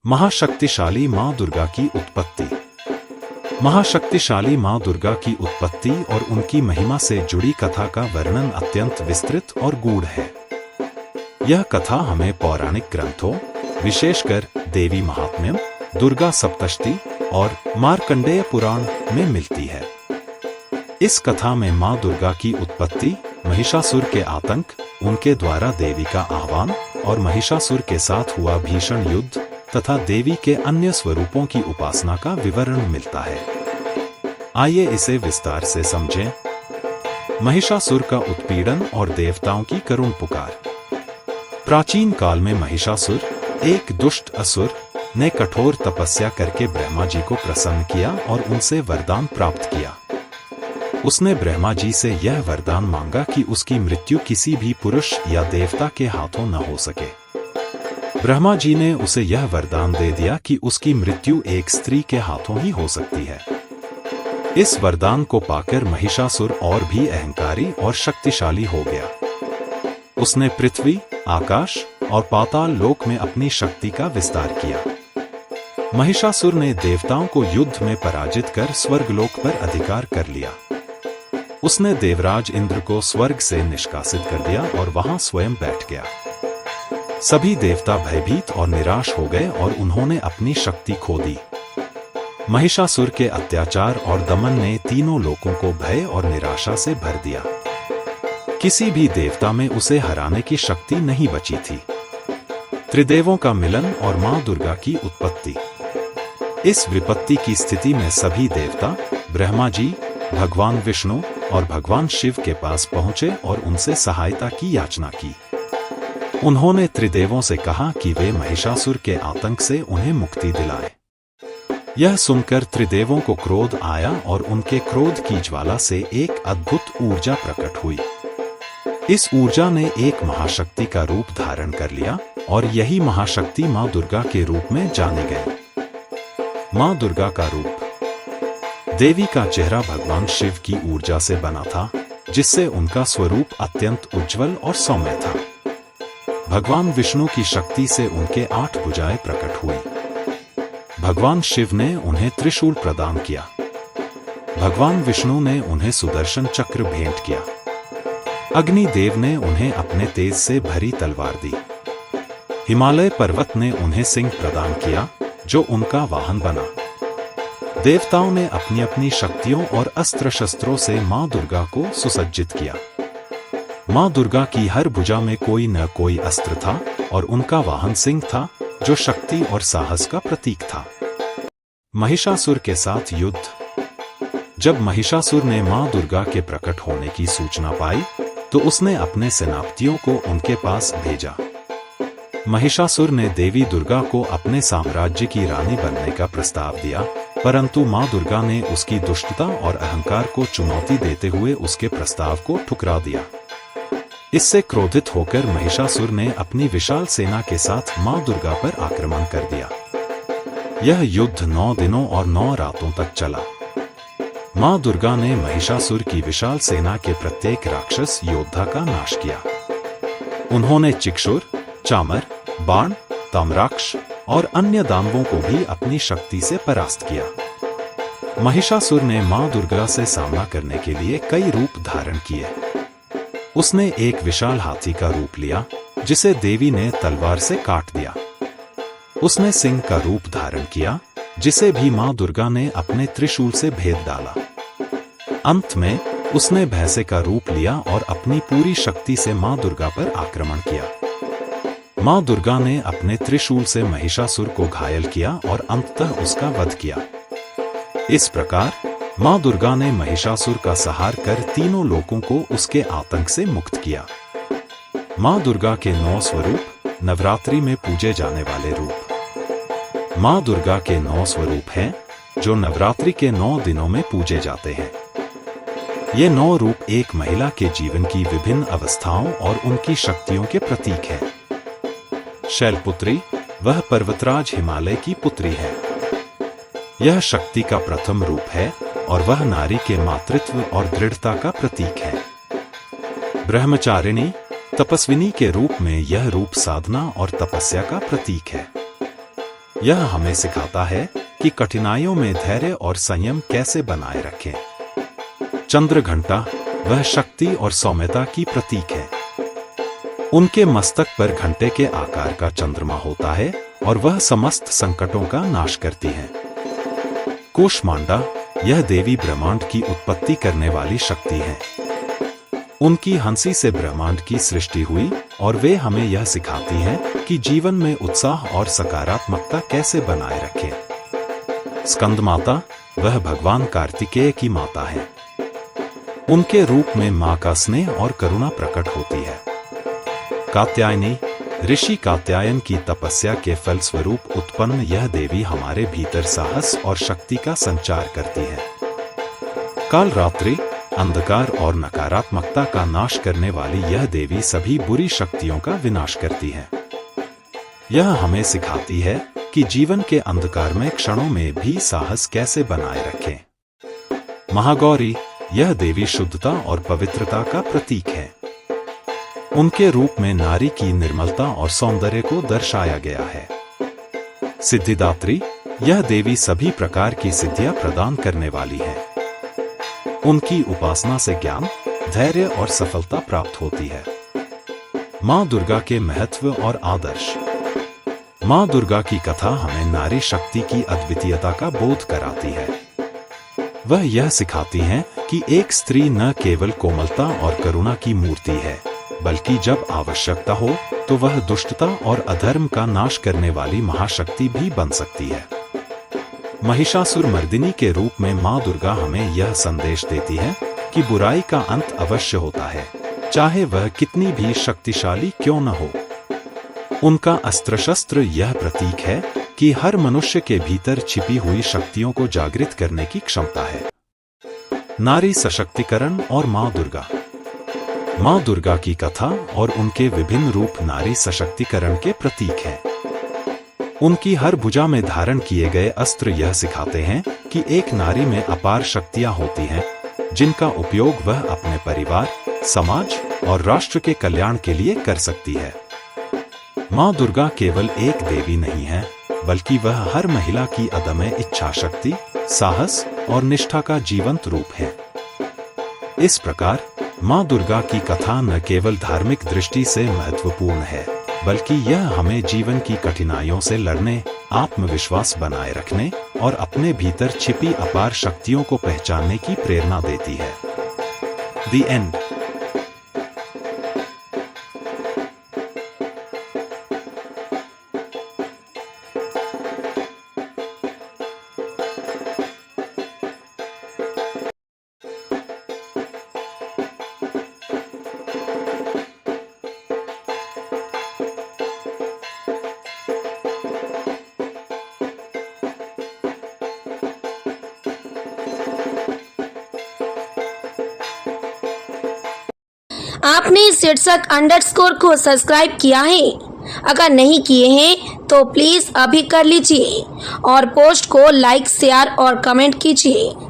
महाशक्तिशाली माँ दुर्गा की उत्पत्ति। महाशक्तिशाली माँ दुर्गा की उत्पत्ति और उनकी महिमा से जुड़ी कथा का वर्णन अत्यंत विस्तृत और गूढ़ है। यह कथा हमें पौराणिक ग्रंथों, विशेषकर देवी महात्म्यम, दुर्गा सप्तशती और मार्कंडेय पुराण में मिलती है। इस कथा में माँ दुर्गा की उत्पत्ति, महिषासुर के आतंक, उनके द्वारा देवी का आह्वान और महिषासुर के साथ हुआ भीषण युद्ध तथा देवी के अन्य स्वरूपों की उपासना का विवरण मिलता है। आइए इसे विस्तार से समझें। महिषासुर का उत्पीड़न और देवताओं की करुण पुकार। प्राचीन काल में महिषासुर, एक दुष्ट असुर, ने कठोर तपस्या करके ब्रह्मा जी को प्रसन्न किया और उनसे वरदान प्राप्त किया। उसने ब्रह्मा जी से यह वरदान मांगा कि उसकी मृत्यु किसी भी पुरुष या देवता के हाथों न हो सके। ब्रह्मा जी ने उसे यह वरदान दे दिया कि उसकी मृत्यु एक स्त्री के हाथों ही हो सकती है। इस वरदान को पाकर महिषासुर और भी अहंकारी और शक्तिशाली हो गया। उसने पृथ्वी, आकाश और पाताल लोक में अपनी शक्ति का विस्तार किया। महिषासुर ने देवताओं को युद्ध में पराजित कर स्वर्गलोक पर अधिकार कर लिया। उसने देवराज इंद्र को स्वर्ग से निष्कासित कर दिया और वहां स्वयं बैठ गया। सभी देवता भयभीत और निराश हो गए और उन्होंने अपनी शक्ति खो दी। महिषासुर के अत्याचार और दमन ने तीनों लोकों को भय और निराशा से भर दिया। किसी भी देवता में उसे हराने की शक्ति नहीं बची थी। त्रिदेवों का मिलन और मां दुर्गा की उत्पत्ति। इस विपत्ति की स्थिति में सभी देवता ब्रह्मा जी, भगवान विष्णु और भगवान शिव के पास पहुंचे और उनसे सहायता की याचना की। उन्होंने त्रिदेवों से कहा कि वे महिषासुर के आतंक से उन्हें मुक्ति दिलाए। यह सुनकर त्रिदेवों को क्रोध आया और उनके क्रोध की ज्वाला से एक अद्भुत ऊर्जा प्रकट हुई। इस ऊर्जा ने एक महाशक्ति का रूप धारण कर लिया और यही महाशक्ति मां दुर्गा के रूप में जानी गई। मां दुर्गा का रूप। देवी का चेहरा भगवान शिव की ऊर्जा से बना था, जिससे उनका स्वरूप अत्यंत उज्जवल और सौम्य था। भगवान विष्णु की शक्ति से उनके 8 भुजाएं प्रकट हुई। भगवान शिव ने उन्हें त्रिशूल प्रदान किया। भगवान विष्णु ने उन्हें सुदर्शन चक्र भेंट किया। अग्निदेव ने उन्हें अपने तेज से भरी तलवार दी। हिमालय पर्वत ने उन्हें सिंह प्रदान किया, जो उनका वाहन बना। देवताओं ने अपनी अपनी शक्तियों और अस्त्र शस्त्रों से मां दुर्गा को सुसज्जित किया। मां दुर्गा की हर भुजा में कोई न कोई अस्त्र था और उनका वाहन सिंह था, जो शक्ति और साहस का प्रतीक था। महिषासुर के साथ युद्ध। जब महिषासुर ने मां दुर्गा के प्रकट होने की सूचना पाई, तो उसने अपने सेनापतियों को उनके पास भेजा। महिषासुर ने देवी दुर्गा को अपने साम्राज्य की रानी बनने का प्रस्ताव दिया, परंतु मां दुर्गा ने उसकी दुष्टता और अहंकार को चुनौती देते हुए उसके प्रस्ताव को ठुकरा दिया। इससे क्रोधित होकर महिषासुर ने अपनी विशाल सेना के साथ मां दुर्गा पर आक्रमण कर दिया। यह युद्ध 9 दिनों और 9 रातों तक चला। मां दुर्गा ने महिषासुर की विशाल सेना के प्रत्येक राक्षस योद्धा का नाश किया। उन्होंने चिक्षुर, चामर, बाण, ताम्राक्ष और अन्य दानवों को भी अपनी शक्ति से परास्त किया। महिषासुर ने मां दुर्गा से सामना करने के लिए कई रूप धारण किए। उसने एक विशाल हाथी का रूप लिया, जिसे देवी ने तलवार से काट दिया। उसने सिंह का रूप धारण किया, जिसे भी मां दुर्गा ने अपने त्रिशूल से भेद डाला। अंत में उसने भैंसे का रूप लिया और अपनी पूरी शक्ति से मां दुर्गा पर आक्रमण किया। मां दुर्गा ने अपने त्रिशूल से महिषासुर को घायल किया और अंततः उसका वध किया। इस प्रकार मां दुर्गा ने महिषासुर का संहार कर तीनों लोकों को उसके आतंक से मुक्त किया। मां दुर्गा के 9 स्वरूप नवरात्रि में पूजे जाने वाले रूप। मां दुर्गा के 9 स्वरूप हैं, जो नवरात्रि के 9 दिनों में पूजे जाते हैं। ये 9 रूप एक महिला के जीवन की विभिन्न अवस्थाओं और उनकी शक्तियों के प्रतीक हैं। शैलपुत्री, वह पर्वतराज हिमालय की पुत्री है। यह शक्ति का प्रथम रूप है और वह नारी के मातृत्व और दृढ़ता का प्रतीक है। ब्रह्मचारिणी, तपस्विनी के रूप में यह रूप साधना और तपस्या का प्रतीक है। यह हमें सिखाता है कि कठिनाइयों में धैर्य और संयम कैसे बनाए रखें। चंद्र घंटा वह शक्ति और सौम्यता की प्रतीक है। उनके मस्तक पर घंटे के आकार का चंद्रमा होता है और वह समस्त संकटों का नाश करती है। कूष्मांडा यह देवी ब्रह्मांड की उत्पत्ति करने वाली शक्ति है। उनकी हंसी से ब्रह्मांड की सृष्टि हुई और वे हमें यह सिखाती हैं कि जीवन में उत्साह और सकारात्मकता कैसे बनाए रखें। स्कंद माता वह भगवान कार्तिकेय की माता है। उनके रूप में मां का स्नेह और करुणा प्रकट होती है। कात्यायनी ऋषि कात्यायन की तपस्या के फलस्वरूप उत्पन्न यह देवी हमारे भीतर साहस और शक्ति का संचार करती है। कालरात्रि अंधकार और नकारात्मकता का नाश करने वाली यह देवी सभी बुरी शक्तियों का विनाश करती है। यह हमें सिखाती है कि जीवन के अंधकार में क्षणों में भी साहस कैसे बनाए रखें। महागौरी यह देवी शुद्धता और पवित्रता का प्रतीक है। उनके रूप में नारी की निर्मलता और सौंदर्य को दर्शाया गया है। सिद्धिदात्री यह देवी सभी प्रकार की सिद्धियां प्रदान करने वाली है। उनकी उपासना से ज्ञान, धैर्य और सफलता प्राप्त होती है। मां दुर्गा के महत्व और आदर्श। मां दुर्गा की कथा हमें नारी शक्ति की अद्वितीयता का बोध कराती है। वह यह सिखाती हैं कि एक स्त्री न केवल कोमलता और करुणा की मूर्ति है, बल्कि जब आवश्यकता हो तो वह दुष्टता और अधर्म का नाश करने वाली महाशक्ति भी बन सकती है। महिषासुर मर्दिनी के रूप में मां दुर्गा हमें यह संदेश देती है कि बुराई का अंत अवश्य होता है, चाहे वह कितनी भी शक्तिशाली क्यों न हो। उनका अस्त्र शस्त्र यह प्रतीक है कि हर मनुष्य के भीतर छिपी हुई शक्तियों को जागृत करने की क्षमता है। नारी सशक्तिकरण और मां दुर्गा। मां दुर्गा की कथा और उनके विभिन्न रूप नारी सशक्तिकरण के प्रतीक हैं। उनकी हर भुजा में धारण किए गए अस्त्र यह सिखाते हैं कि एक नारी में अपार शक्तियां होती हैं, जिनका उपयोग वह अपने परिवार, समाज और राष्ट्र के कल्याण के लिए कर सकती है। मां दुर्गा केवल एक देवी नहीं है, बल्कि वह हर महिला की अदम्य इच्छा शक्ति, साहस और निष्ठा का जीवंत रूप है। इस प्रकार मां दुर्गा की कथा न केवल धार्मिक दृष्टि से महत्वपूर्ण है, बल्कि यह हमें जीवन की कठिनाइयों से लड़ने, आत्मविश्वास बनाए रखने और अपने भीतर छिपी अपार शक्तियों को पहचानने की प्रेरणा देती है। The end. आपने शीर्षक अंडरस्कोर को सब्सक्राइब किया है? अगर नहीं किए हैं तो प्लीज़ अभी कर लीजिए और पोस्ट को लाइक, शेयर और कमेंट कीजिए।